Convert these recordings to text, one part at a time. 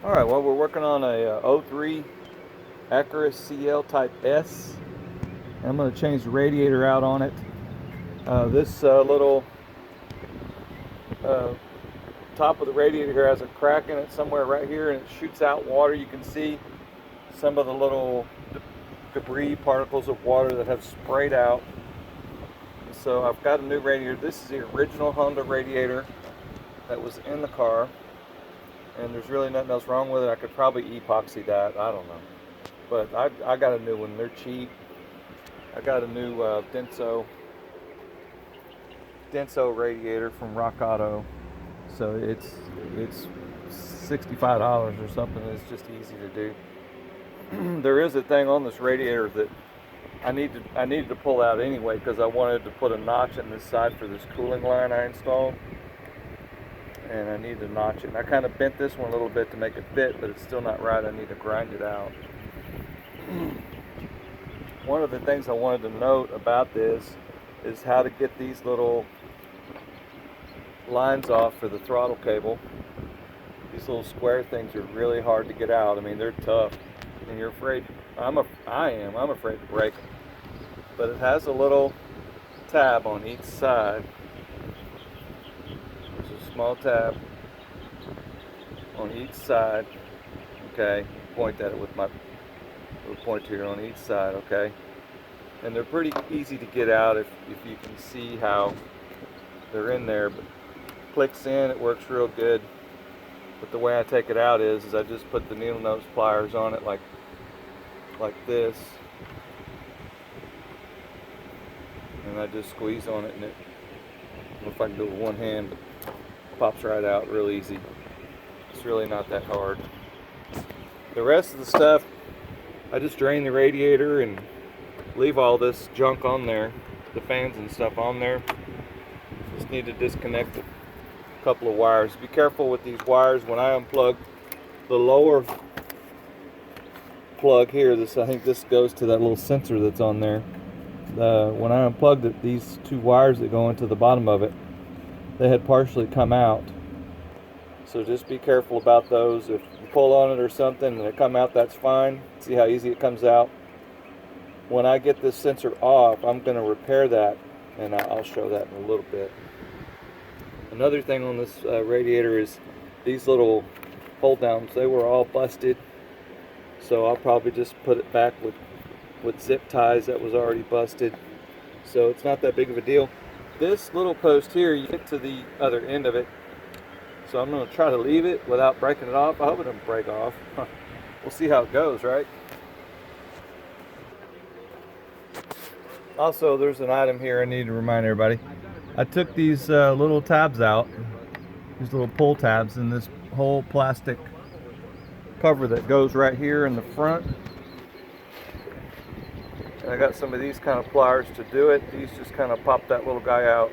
Alright, well, we're working on a '03 Acura CL Type S. I'm going to change the radiator out on it. This little uh, top of the radiator here has a crack in it somewhere right here, and it shoots out water. You can see some of the little debris particles of water that have sprayed out. So I've got a new radiator. This is the original Honda radiator that was in the car, and there's really nothing else wrong with it. I could probably epoxy that, I don't know, but I got a new one. They're cheap. I got a new Denso radiator from Rock Auto, so it's $65 or something. It's just easy to do. There is a thing on this radiator that I needed to pull out anyway, because I wanted to put a notch in this side for this cooling line I installed, and I need to notch it. And I kind of bent this one a little bit to make it fit, but it's still not right. I need to grind it out. One of the things I wanted to note about this is how to get these little lines off for the throttle cable. These little square things are really hard to get out. I mean, they're tough, and you're afraid. I'm afraid to break them. But it has a little tab on each side. There's a small tab on each side. Okay, point at it with my little pointer here on each side. Okay, and they're pretty easy to get out if you can see how they're in there. But clicks in, it works real good. But the way I take it out is I just put the needle nose pliers on it like this, and I just squeeze on it, and it, I don't know if I can do it with one hand, but it pops right out real easy. It's really not that hard. The rest of the stuff, I just drain the radiator and leave all this junk on there, the fans and stuff on there. Just need to disconnect a couple of wires. Be careful with these wires. When I unplug the lower plug here, I think this goes to that little sensor that's on there. When I unplugged it, these two wires that go into the bottom of it, they had partially come out. So just be careful about those. If you pull on it or something and they come out, that's fine. See how easy it comes out? When I get this sensor off, I'm going to repair that, and I'll show that in a little bit. Another thing on this radiator is these little hold downs. They were all busted, so I'll probably just put it back with zip ties that was already busted. So it's not that big of a deal. This little post here, you get to the other end of it. So I'm going to try to leave it without breaking it off. I hope it doesn't break off. We'll see how it goes, right? Also, there's an item here I need to remind everybody. I took these little tabs out, these little pull tabs, and this whole plastic cover that goes right here in the front. And I got some of these kind of pliers to do it. These just kind of pop that little guy out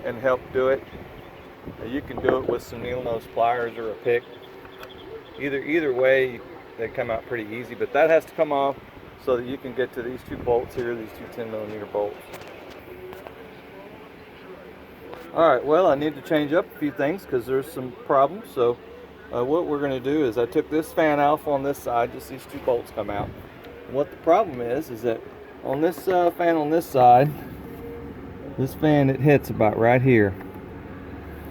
and help do it. You can do it with some needle nose pliers or a pick. Either way, they come out pretty easy, but that has to come off so that you can get to these two bolts here, these two 10mm bolts. Alright, well, I need to change up a few things because there's some problems. So what we're going to do is I took this fan off on this side, just these two bolts come out. And what the problem is that on this fan on this side, this fan, it hits about right here.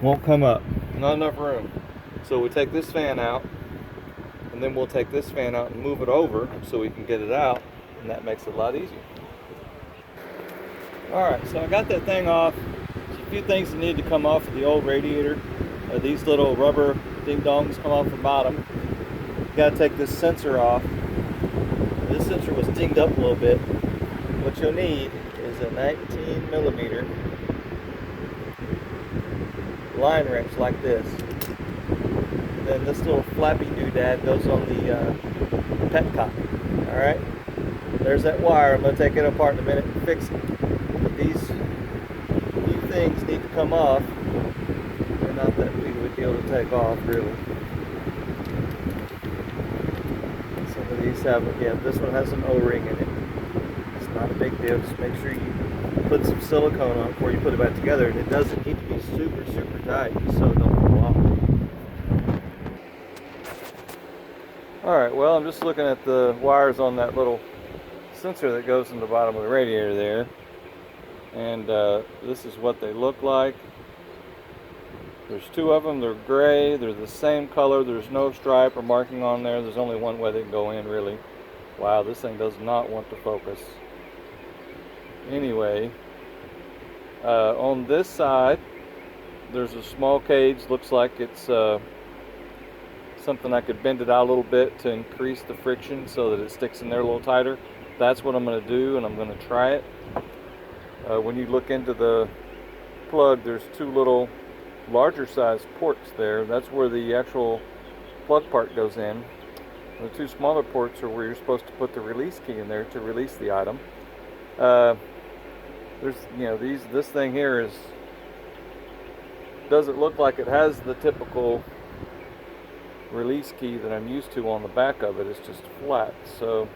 Won't come up, not enough room. So we take this fan out, and then we'll take this fan out and move it over so we can get it out, and that makes it a lot easier. Alright, so I got that thing off. There's a few things that need to come off of the old radiator. These little rubber ding-dongs come off the bottom. You gotta take this sensor off. This sensor was dinged up a little bit. What you'll need is a 19mm line wrench like this. And then this little flappy doodad goes on the petcock. Alright? There's that wire. I'm going to take it apart in a minute and fix it. But these few things need to come off. They're not that big of a deal to take off, really. Some of these have, yeah, this one has an O-ring in it. It's not a big deal. Just make sure you put some silicone on it before you put it back together, and it doesn't need to be super tight so it don't fall off. Alright, well, I'm just looking at the wires on that little sensor that goes in the bottom of the radiator there. And this is what they look like. There's two of them. They're gray. They're the same color. There's no stripe or marking on there. There's only one way they can go in, really. Wow, this thing does not want to focus. Anyway, on this side, there's a small cage. Looks like it's something I could bend it out a little bit to increase the friction so that it sticks in there a little tighter. That's what I'm going to do, and I'm going to try it. When you look into the plug, there's two little larger size ports there. That's where the actual plug part goes in. The two smaller ports are where you're supposed to put the release key in there to release the item. There's, this thing here doesn't look like it has the typical release key that I'm used to on the back of it. It's just flat. So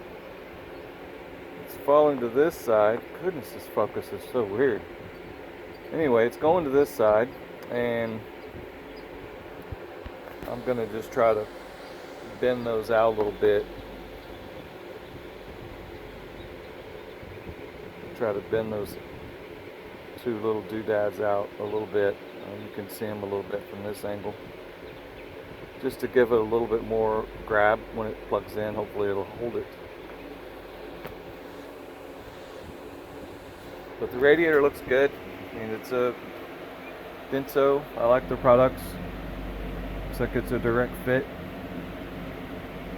it's falling to this side. Goodness, this focus is so weird. Anyway, it's going to this side, and I'm gonna just try to bend those out a little bit. Try to bend those two little doodads out a little bit. You can see them a little bit from this angle, just to give it a little bit more grab when it plugs in. Hopefully it'll hold it. But the radiator looks good. I mean, it's a Denso. I like their products. Looks like it's a direct fit.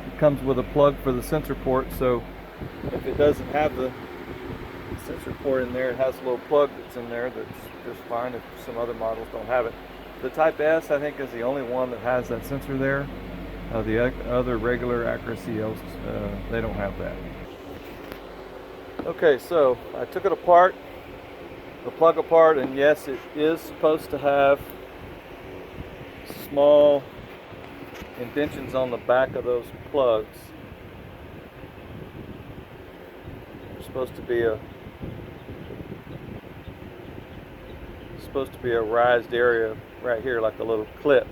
It comes with a plug for the sensor port, so if it doesn't have the sensor port in there, it has a little plug that's in there that's just fine if some other models don't have it. The Type S, I think, is the only one that has that sensor there. The other regular Acura CLs, they don't have that. Okay, so I took it apart, the plug apart, and yes, it is supposed to have small indentions on the back of those plugs. There's supposed to be a raised area right here, like a little clip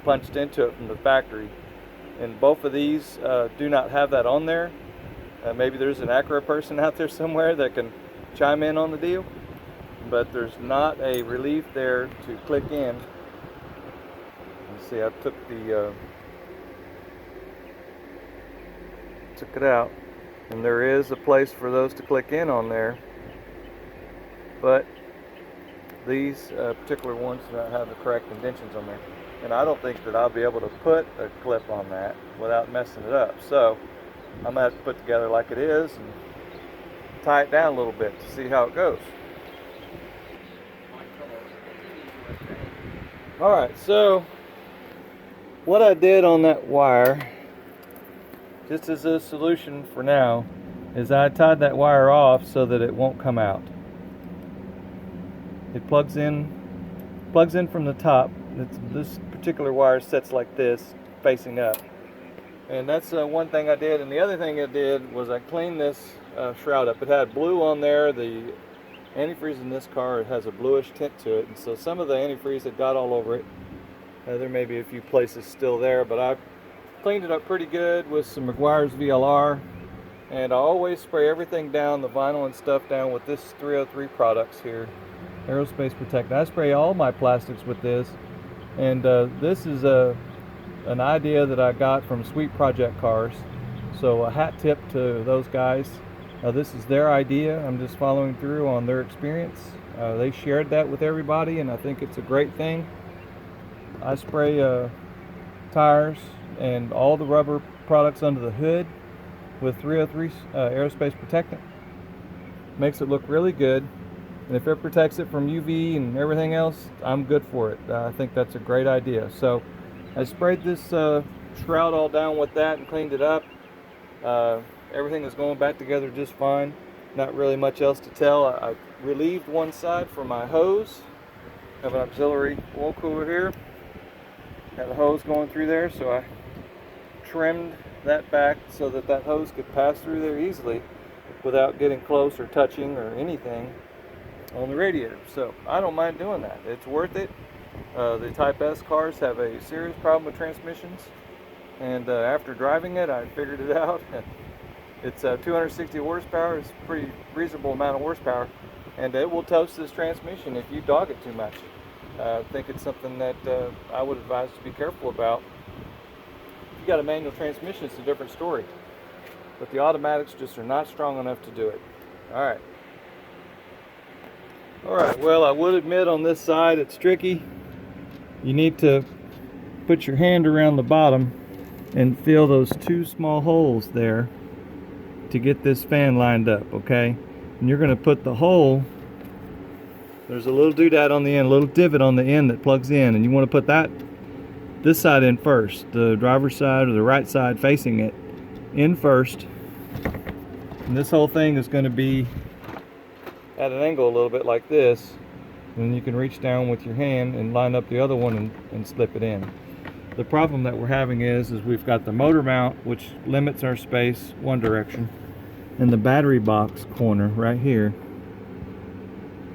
punched into it from the factory, and both of these do not have that on there. Maybe there's an Acura person out there somewhere that can chime in on the deal, but there's not a relief there to click in. You see, I took it out, and there is a place for those to click in on there, but these particular ones do not have the correct indentions on there, and I don't think that I'll be able to put a clip on that without messing it up. So I'm gonna have to put it together like it is and tie it down a little bit to see how it goes. Alright, so what I did on that wire, just as a solution for now, is I tied that wire off so that it won't come out. It plugs in from the top. This particular wire sets like this, facing up. And that's one thing I did. And the other thing I did was I cleaned this shroud up. It had blue on there. The antifreeze in this car has a bluish tint to it. And so some of the antifreeze had got all over it. There may be a few places still there, but I cleaned it up pretty good with some McGuire's VLR. And I always spray everything down, the vinyl and stuff down, with this 303 products here. Aerospace Protect. I spray all my plastics with this, and this is an idea that I got from Sweet Project Cars, so a hat tip to those guys. This is their idea. I'm just following through on their experience. They shared that with everybody, and I think it's a great thing. I spray tires and all the rubber products under the hood with 303 Aerospace Protectant. Makes it look really good. And if it protects it from UV and everything else, I'm good for it. I think that's a great idea. So I sprayed this shroud all down with that and cleaned it up. Everything is going back together just fine. Not really much else to tell. I relieved one side for my hose. I have an auxiliary oil cooler here. Got a hose going through there, so I trimmed that back so that that hose could pass through there easily without getting close or touching or anything on the radiator. So I don't mind doing that. It's worth it. The Type S cars have a serious problem with transmissions, and after driving it, I figured it out. It's 260 horsepower. It's a pretty reasonable amount of horsepower, and it will toast this transmission if you dog it too much. I think it's something that I would advise to be careful about. If you got a manual transmission, it's a different story, but the automatics just are not strong enough to do it. All right. Well, I would admit on this side it's tricky. You need to put your hand around the bottom and feel those two small holes there to get this fan lined up, okay? And you're going to put the hole, there's a little doodad on the end, a little divot on the end that plugs in, and you want to put this side in first, the driver's side or the right side facing it in first. And this whole thing is going to be at an angle a little bit like this, and you can reach down with your hand and line up the other one and slip it in. The problem that we're having is we've got the motor mount, which limits our space one direction, and the battery box corner right here,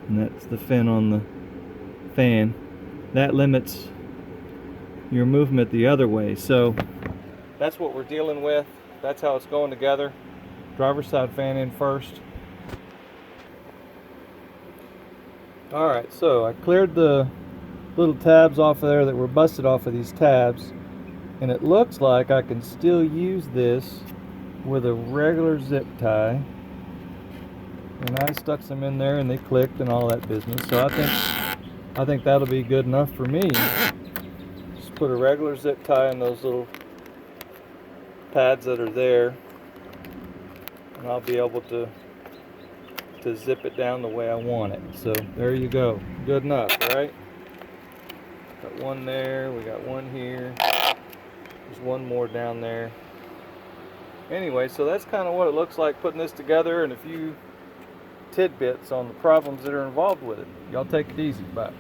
and that's the fin on the fan, that limits your movement the other way. So that's what we're dealing with. That's how it's going together. Driver's side fan in first. Alright, so I cleared the little tabs off of there that were busted off of these tabs, and it looks like I can still use this with a regular zip tie, and I stuck some in there and they clicked and all that business. So I think that'll be good enough for me. Just put a regular zip tie in those little pads that are there, and I'll be able to zip it down the way I want it. So there you go, good enough, right? Got one there, we got one here, there's one more down there. Anyway, so that's kind of what it looks like putting this together, and a few tidbits on the problems that are involved with it. Y'all take it easy, bye.